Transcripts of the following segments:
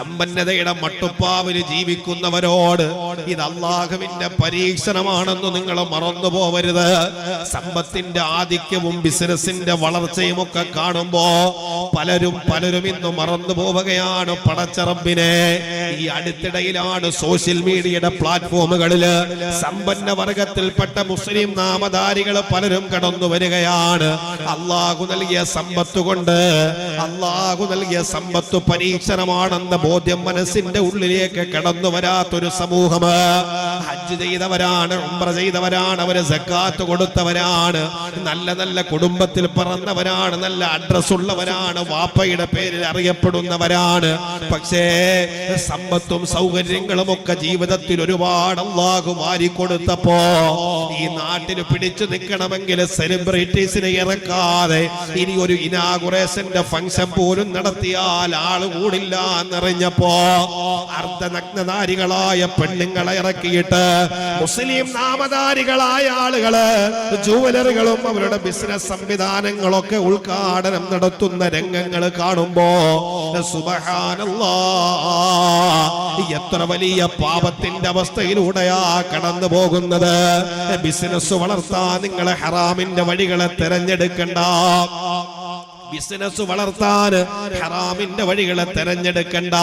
സമ്പന്നതയുടെ മട്ടുപ്പാവിൽ ജീവിക്കുന്നവരോട് ഇത് അല്ലാഹുവിന്റെ പരീക്ഷണമാണെന്ന് നിങ്ങൾ മറന്നു പോവരുത്. സമ്പത്തിന്റെ ആധിക്യവും ബിസിനസിന്റെ വളർച്ചയും ഒക്കെ കാണുമ്പോ പലരും ഇന്ന് മറന്നു പോവുകയാണ് പടച്ച റബ്ബിനെ. ഈ അടുത്തിടയിലാണ് സോഷ്യൽ മീഡിയയുടെ പ്ലാറ്റ്ഫോമുകളില് സമ്പന്ന വർഗത്തിൽപ്പെട്ട മുസ്ലിം നാമധാരികൾ പലരും കടന്നു വരികയാണ്. അല്ലാഹു നൽകിയ സമ്പത്ത് കൊണ്ട് അല്ലാഹു നൽകിയ സമ്പത്ത് പരീക്ഷണമാണെന്ന് ബോധ്യം മനസ്സിന്റെ ഉള്ളിലേക്ക് കടന്നു വരാത്തൊരു സമൂഹം. ഹജ്ജ് ചെയ്തവരാണ്, ഉംറ ചെയ്തവരാണ്, അവര് സക്കാത്ത് കൊടുത്തവരാണ്, നല്ല നല്ല കുടുംബത്തിൽ പിറന്നവരാണ്, നല്ല അഡ്രസ് ഉള്ളവരാണ്, വാപ്പയുടെ പേരിൽ അറിയപ്പെടുന്നവരാണ്. പക്ഷേ സമ്പത്തും സൗകര്യങ്ങളും ഒക്കെ ജീവിതത്തിൽ ഒരുപാട് അല്ലാഹു വാരിക്കൊടുത്തപ്പോ ഈ നാട്ടിൽ പിടിച്ചു നിൽക്കണമെങ്കിൽ സെലിബ്രിറ്റീസിനെ ഇറക്കാതെ ഇനി ഒരു ഇനാഗുറേഷന്റെ ഫംഗ്ഷൻ പോലും നടത്തിയാൽ ആള് കൂടില്ല എന്നറിഞ്ഞപ്പോ അർദ്ധനഗ്നധാരികളായ പെണ്ണുങ്ങളെ ഇറക്കിയിട്ട് മുസ്ലിം നാമധാരികളായ ആളുകള് ജുവലറികളും അവരുടെ ബിസിനസ് സംവിധാനങ്ങളൊക്കെ ഉദ്ഘാടനം നടത്തുന്ന രംഗങ്ങൾ കാണുമ്പോ സുബ്ഹാനല്ലാഹ്, എത്ര വലിയ പാപത്തിന്റെ അവസ്ഥയിലൂടെയാ കടന്നു പോകുന്നത്. ബിസിനസ് വളർത്താൻ നിങ്ങൾ ഹറാമിന്റെ വഴികളെ തെരഞ്ഞെടുക്കണ്ട. ബിസിനസ് വളർത്താൻ ഹറാമിന്റെ വഴികളെ തെരഞ്ഞെടുക്കണ്ട.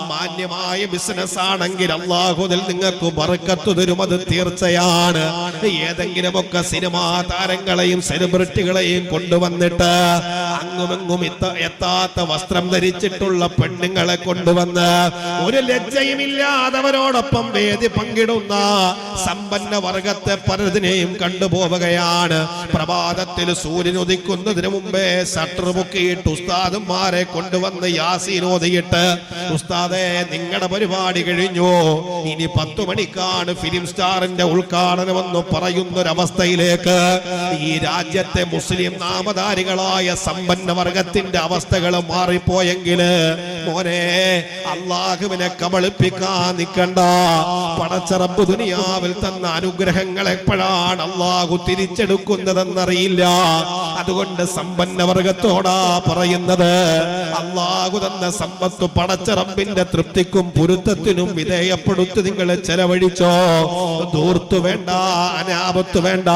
മാന്യമായ ബിസിനസ് ആണെങ്കിൽ അല്ലാഹുവിൽ നിങ്ങൾക്ക് ബർക്കത്ത് തരും, അത് തീർച്ചയാണ്. ഏതെങ്കിലുമൊക്കെ സിനിമാ താരങ്ങളെയും സെലിബ്രിറ്റികളെയും കൊണ്ടുവന്നിട്ട് അങ്ങുമെങ്ങും എത്താത്ത വസ്ത്രം ധരിച്ചിട്ടുള്ള പെണ്ണുങ്ങളെ കൊണ്ടുവന്ന് ഒരു ലജ്ജയുമില്ലാതവരോടൊപ്പം വേദി പങ്കിടുന്ന സമ്പന്ന വർഗത്തെ പലതിനെയും കണ്ടുപോവുകയാണ്. പ്രഭാതത്തിൽ സൂര്യൻ ഉദിക്കുന്നതിന് മുമ്പേ ഷട്ടറുപൊക്കിയിട്ട് ഉസ്താദന്മാരെ കൊണ്ടുവന്ന് യാസീൻ ഓതിയിട്ട്, ഉസ്താദേ നിങ്ങളുടെ പരിപാടി കഴിഞ്ഞു, ഇനി 10 മണിക്കാണ് ഫിലിം സ്റ്റാറിന്റെ ഉദ്ഘാടനമെന്ന് പറയുന്നൊരവസ്ഥയിലേക്ക് ഈ രാജ്യത്തെ മുസ്ലിം നാമധാരികളായ സമ്പന്ന വർഗത്തിന്റെ അവസ്ഥകൾ മാറിപ്പോയെങ്കിൽ മോനെ അല്ലാഹുവിനെ കബളിപ്പിക്കാൻ നിൽക്കണ്ട. പടച്ച റബ്ബ് ദുനിയാവിൽ തന്ന അനുഗ്രഹങ്ങൾ എപ്പോഴാണ് അല്ലാഹു തിരിച്ചെടുക്കുന്നതെന്നറിയില്ല. അതുകൊണ്ട് സമ്പന്ന വർഗത്തോടാ പറയുന്നത്, അല്ലാഹു തന്ന സമ്പത്ത് പടച്ച റബ്ബിന്റെ തൃപ്തിക്കും പൊരുത്തത്തിനും വിധേയപ്പെടുത്തി നിങ്ങൾ ചെലവഴിച്ചോ. ദൂർത്തു വേണ്ട, അനാപത്ത് വേണ്ട,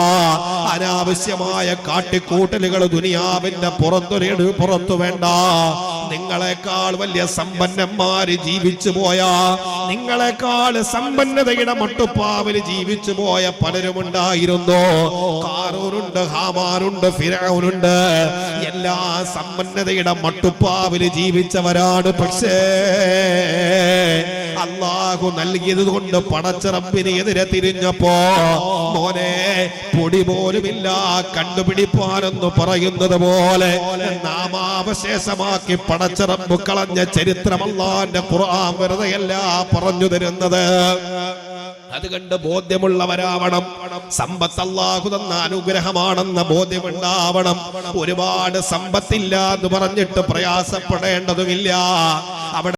അനാവശ്യമായ കാട്ടിക്കൂട്ടലുകൾ ദുനിയാവിന്റെ പുറത്തു വേണ്ട. നിങ്ങളെക്കാൾ വലിയ സമ്പന്നന്മാര് ജീവിച്ചു പോയ, നിങ്ങളെക്കാൾ സമ്പന്നതയുടെ മട്ടുപ്പാവിൽ ജീവിച്ചു പോയ പലരുമുണ്ടായിരുന്നു. ഖാറൂനുണ്ട്, ഹാമാനുണ്ട്, ഫിർഔനുണ്ട്, എല്ലാ സമ്പന്നതയുടെ മട്ടുപ്പാവിൽ ജീവിച്ചവരാണ്. പക്ഷേ അല്ലാഹു നൽകിയത് കൊണ്ട് പടച്ച റബ്ബിന് എതിരെ തിരിഞ്ഞപ്പോ മോനെ പൊടി പോലുമില്ല കണ്ടുപിടിപ്പാനെന്ന് പറയുന്നത് പോലെ നാമാവശേഷമാക്കി പടച്ച റബ്ബ് കളഞ്ഞ ചരിത്രം അല്ലാഹുവിന്റെ ഖുർആൻ വെറുതെയല്ല പറഞ്ഞു തരുന്നത്. അത് കണ്ട് ബോധ്യമുള്ളവരാവണം. സമ്പത്ത് അല്ലാഹു തന്ന അനുഗ്രഹമാണെന്ന ബോധ്യമുണ്ടാവണം. ഒരുപാട് സമ്പത്തില്ല എന്ന് പറഞ്ഞിട്ട് പ്രയാസപ്പെടേണ്ടതുമില്ല. അവിടെ